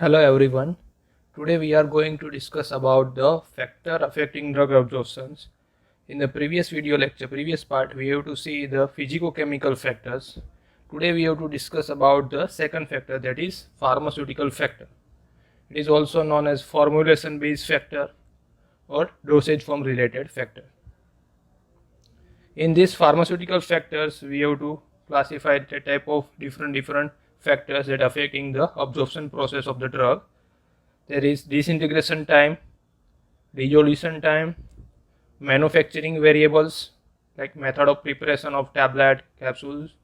Hello everyone. Today we are going to discuss about the factor affecting drug absorptions. In the previous previous part, we have to see the physicochemical factors. Today we have to discuss about the second factor, that is pharmaceutical factor. It is also known as formulation based factor or dosage form related factor. In these pharmaceutical factors, we have to classify the type of different factors that affecting the absorption process of the drug. There is disintegration time, dissolution time, manufacturing variables like method of preparation of tablet, capsules,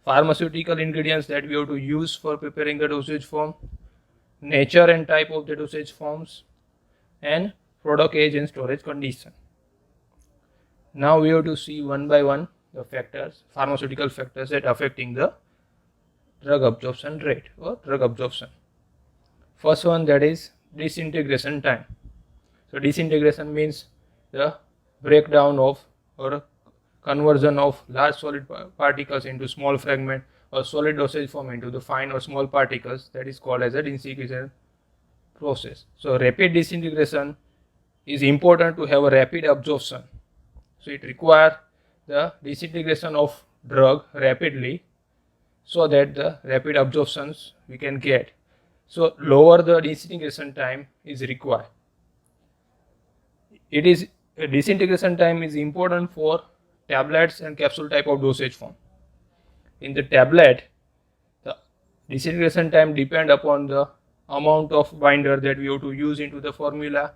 pharmaceutical ingredients that we have to use for preparing the dosage form, nature and type of the dosage forms, and product age and storage condition. Now we have to see one by one the factors, pharmaceutical factors that affecting the drug absorption rate or drug absorption. First one, that is disintegration time. So disintegration means the breakdown of or conversion of large solid particles into small fragment or solid dosage form into the fine or small particles. That is called as a disintegration process. So rapid disintegration is important to have a rapid absorption. So it requires the disintegration of drug rapidly so that the rapid absorptions we can get. So lower the disintegration time is required. Disintegration time is important for tablets and capsule type of dosage form. In the tablet, the disintegration time depend upon the amount of binder that we have to use into the formula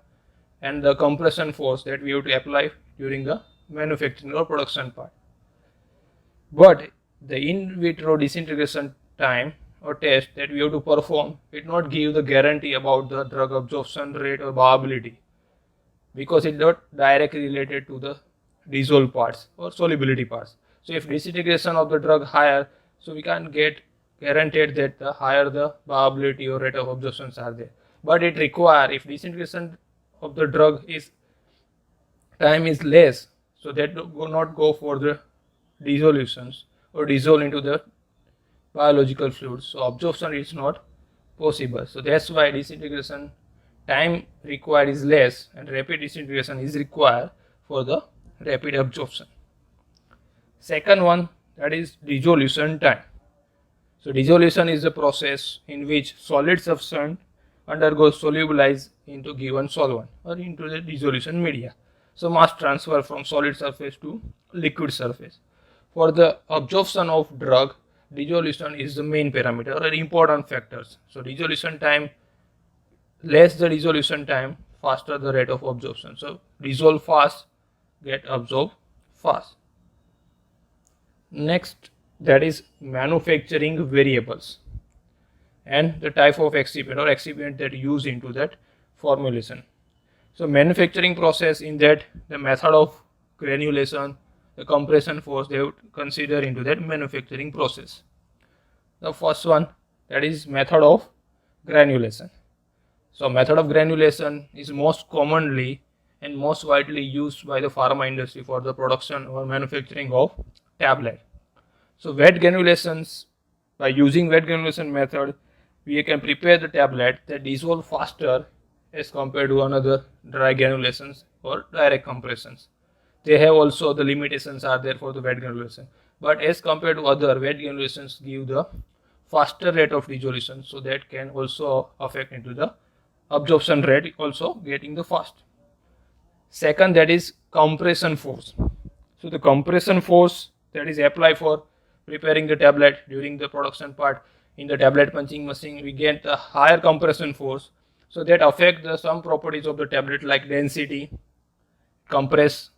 and the compression force that we have to apply during the manufacturing or production part. But the in vitro disintegration time or test that we have to perform, it not give the guarantee about the drug absorption rate or viability, because it not directly related to the dissolved parts or solubility parts. So if disintegration of the drug higher, so we can get guaranteed that the higher the viability or rate of absorptions are there. But it require, if disintegration of the drug is time is less, so that will not go for the dissolutions or dissolve into the biological fluids. So absorption is not possible. So that's why disintegration time required is less and rapid disintegration is required for the rapid absorption. Second one, that is dissolution time. So dissolution is the process in which solid substance undergoes solubilize into given solvent or into the dissolution media. So mass transfer from solid surface to liquid surface. For the absorption of drug, dissolution is the main parameter or important factors. So dissolution time, less the dissolution time, faster the rate of absorption. So dissolve fast, get absorbed fast. Next, that is manufacturing variables and the type of excipient or excipient that use into that formulation. So manufacturing process, in that the method of granulation, the compression force, they would consider into that manufacturing process. The first one, that is method of granulation. So method of granulation is most commonly and most widely used by the pharma industry for the production or manufacturing of tablet. So wet granulations, by using wet granulation method, we can prepare the tablet that dissolve faster as compared to another dry granulations or direct compressions. They have also the limitations are there for the wet granulation, but as compared to other, wet granulations give the faster rate of dissolution, so that can also affect into the absorption rate also getting the fast. Second, that is compression force. So the compression force that is applied for preparing the tablet during the production part, in the tablet punching machine we get a higher compression force, so that affect the some properties of the tablet like density, compress,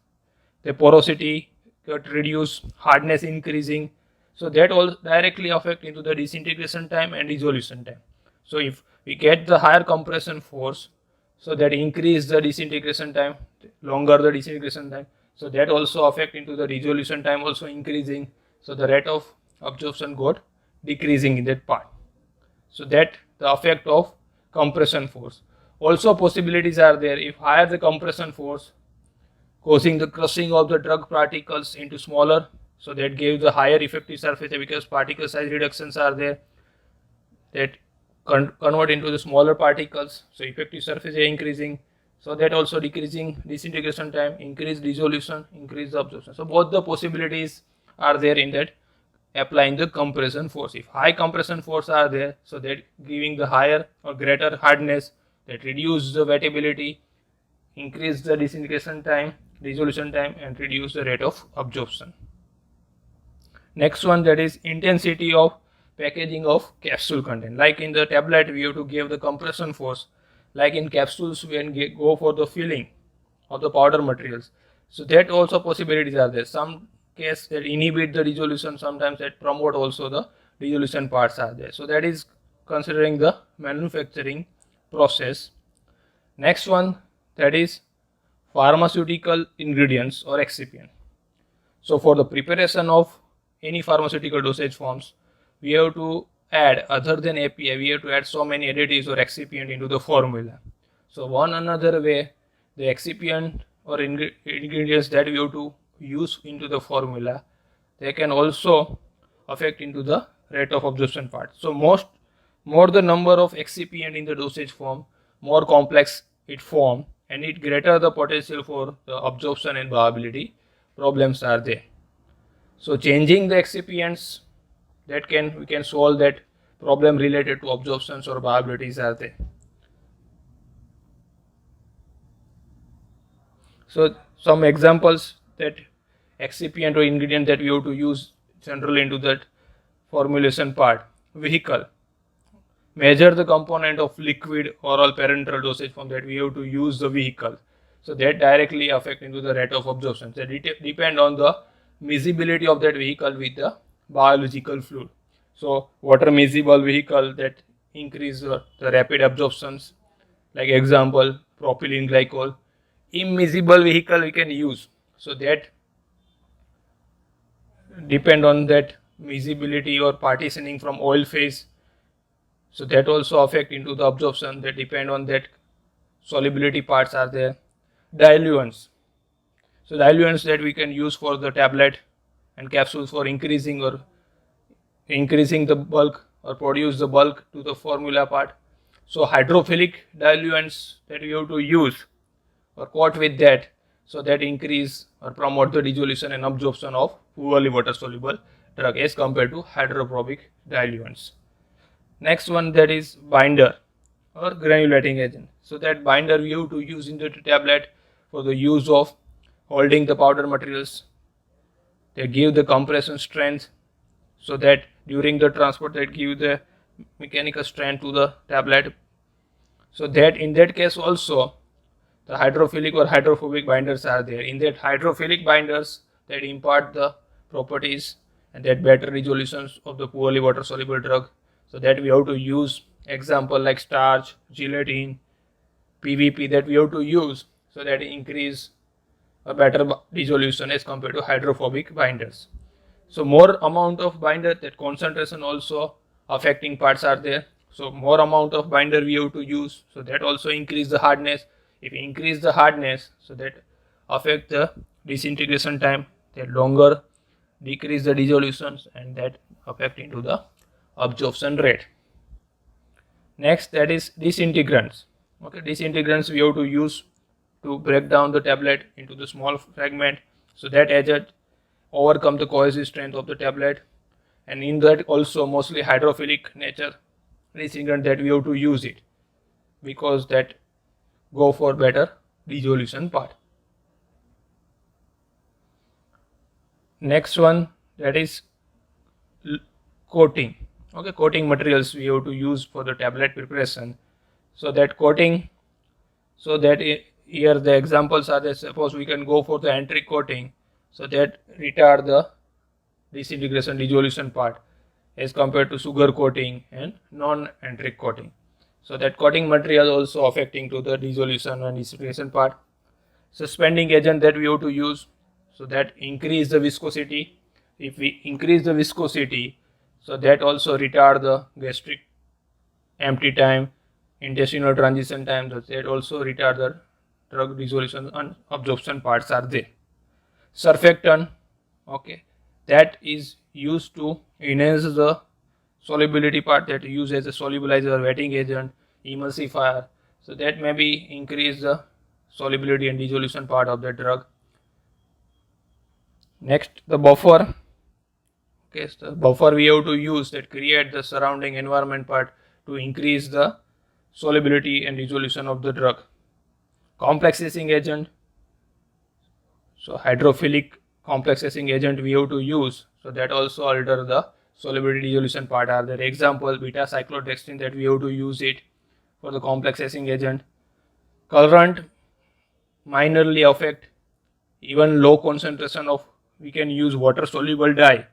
the porosity get reduced, hardness increasing. So that all directly affect into the disintegration time and dissolution time. So if we get the higher compression force, so that increase the disintegration time, longer the disintegration time, so that also affect into the dissolution time also increasing, so the rate of absorption got decreasing in that part. So that the effect of compression force. Also possibilities are there, if higher the compression force, causing the crushing of the drug particles into smaller, so that gives the higher effective surface area because particle size reductions are there, that convert into the smaller particles, so effective surface area increasing, so that also decreasing disintegration time, increase resolution, increase the absorption. So both the possibilities are there in that applying the compression force. If high compression force are there, so that giving the higher or greater hardness, that reduce the wettability, increase the disintegration time, resolution time, and reduce the rate of absorption. Next one, that is intensity of packaging of capsule content. Like in the tablet, we have to give the compression force. Like in capsules, when go for the filling of the powder materials, so that also possibilities are there. Some case that inhibit the resolution, sometimes that promote also the resolution parts are there. So that is considering the manufacturing process. Next one, that is pharmaceutical ingredients or excipient. So for the preparation of any pharmaceutical dosage forms, we have to add, other than API, we have to add so many additives or excipient into the formula. So one another way, the excipient or ingredients that we have to use into the formula, they can also affect into the rate of absorption part. So more the number of excipient in the dosage form, more complex it form, and it greater the potential for the absorption and viability problems are there. So changing the excipients, that we can solve that problem related to absorptions or viabilities are there. So some examples that excipient or ingredient that we have to use generally into that formulation part. Vehicle, measure the component of liquid oral parenteral dosage form that we have to use the vehicle. So that directly affect into the rate of absorption. So depend on the miscibility of that vehicle with the biological fluid. So water miscible vehicle, that increase the rapid absorptions. Like example, propylene glycol. Immiscible vehicle we can use. So that depend on that miscibility or partitioning from oil phase. So that also affect into the absorption, that depend on that solubility parts are there. Diluents. So diluents that we can use for the tablet and capsules for increasing the bulk or produce the bulk to the formula part. So hydrophilic diluents that we have to use or coat with that, so that increase or promote the dissolution and absorption of poorly water soluble drug as compared to hydrophobic diluents. Next one, that is binder or granulating agent. So that binder we have to use in the tablet for the use of holding the powder materials. They give the compression strength, so that during the transport that give the mechanical strength to the tablet. So that in that case also the hydrophilic or hydrophobic binders are there. In that hydrophilic binders that impart the properties and that better resolutions of the poorly water soluble drug. So that we have to use example like starch, gelatin, PVP that we have to use, so that increase a better resolution as compared to hydrophobic binders. So more amount of binder, that concentration also affecting parts are there. So more amount of binder we have to use, so that also increase the hardness. If we increase the hardness, so that affect the disintegration time, that longer decrease the dissolutions, and that affect into the absorption rate. Next, that is disintegrants. Okay, disintegrants we have to use to break down the tablet into the small fragment, so that agent overcome the cohesive strength of the tablet. And in that also mostly hydrophilic nature disintegrant that we have to use it, because that go for better dissolution part. Next one, that is coating. Okay, coating materials we have to use for the tablet preparation. So that coating, so that here the examples are that suppose we can go for the enteric coating, so that retard the disintegration dissolution part as compared to sugar coating and non-enteric coating. So that coating material also affecting to the dissolution and disintegration part. Suspending agent that we have to use, so that increase the viscosity. If we increase the viscosity, so that also retard the gastric empty time, intestinal transition time, that also retard the drug dissolution and absorption parts are there. Surfactant, okay, that is used to enhance the solubility part that use as a solubilizer, wetting agent, emulsifier. So that maybe increase the solubility and dissolution part of the drug. Next, the buffer. Okay, so the buffer we have to use that create the surrounding environment part to increase the solubility and dissolution of the drug. Complexing agent. So hydrophilic complexing agent we have to use. So that also alter the solubility dissolution part are there. Example, beta cyclodextrin that we have to use it for the complexing agent. Current minorly affect even low concentration of, we can use water soluble dye.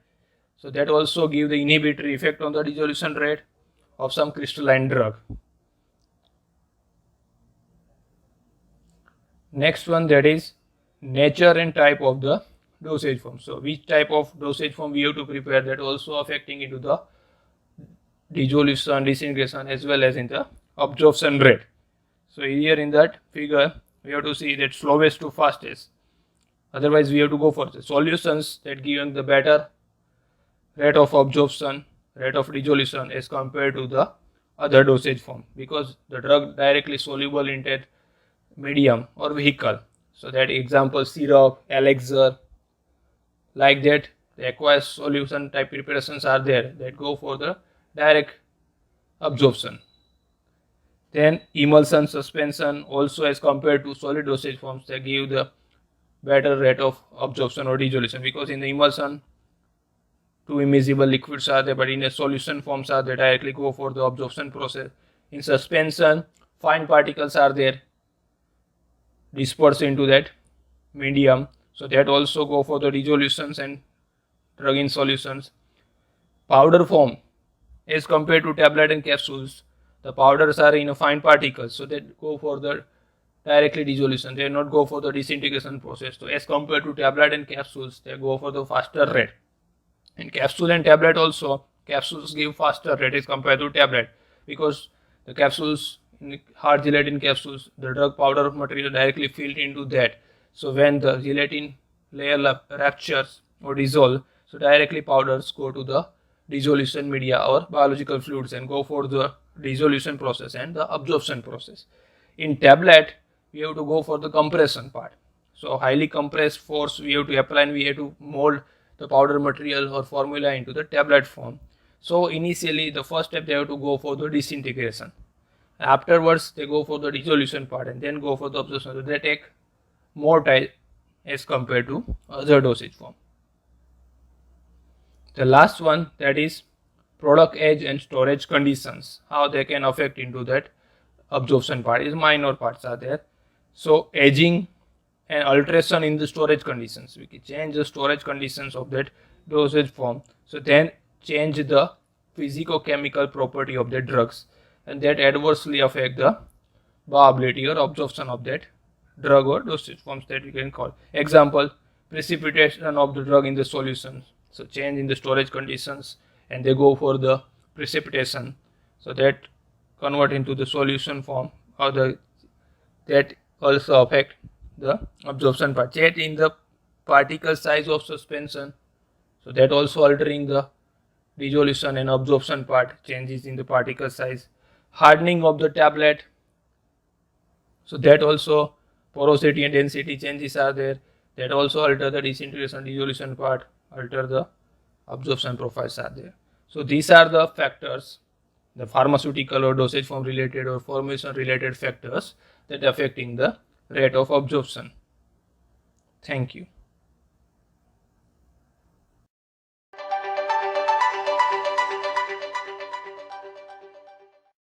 So that also give the inhibitory effect on the dissolution rate of some crystalline drug. Next one, that is nature and type of the dosage form. So which type of dosage form we have to prepare, that also affecting into the dissolution, disintegration as well as in the absorption rate. So here in that figure we have to see that slowest to fastest. Otherwise we have to go for the solutions that give the better rate of absorption, rate of dissolution as compared to the other dosage form, because the drug directly soluble in that medium or vehicle. So that example, syrup, elixir, like that, the aqueous solution type preparations are there that go for the direct absorption. Then emulsion, suspension also as compared to solid dosage forms, they give the better rate of absorption or dissolution, because in the emulsion two immiscible liquids are there, but in a solution forms are they directly go for the absorption process. In suspension, fine particles are there dispersed into that medium, so that also go for the dissolutions and drug in solutions. Powder form as compared to tablet and capsules, the powders are in a fine particles, so they go for the directly dissolution, they not go for the disintegration process. So as compared to tablet and capsules, they go for the faster rate. In capsule and tablet also, capsules give faster rate as compared to tablet, because the capsules, in hard gelatin capsules, the drug powder material directly filled into that. So when the gelatin layer ruptures or dissolve, so directly powders go to the dissolution media or biological fluids and go for the dissolution process and the absorption process. In tablet, we have to go for the compression part. So highly compressed force we have to apply, and we have to mold the powder material or formula into the tablet form. So initially the first step they have to go for the disintegration. Afterwards they go for the dissolution part and then go for the absorption. So they take more time as compared to other dosage form. The last one, that is product age and storage conditions, how they can affect into that absorption part, is minor parts are there. So aging and alteration in the storage conditions, we can change the storage conditions of that dosage form, so then change the physicochemical property of the drugs, and that adversely affect the viability or absorption of that drug or dosage forms that we can call. Example, precipitation of the drug in the solution, so change in the storage conditions and they go for the precipitation, so that convert into the solution form, or that also affect the absorption part. Change in the particle size of suspension, so that also altering the dissolution and absorption part, changes in the particle size. Hardening of the tablet, so that also porosity and density changes are there, that also alter the disintegration dissolution part, alter the absorption profiles are there. So these are the factors, the pharmaceutical or dosage form related or formulation related factors that affecting the rate of absorption. Thank you.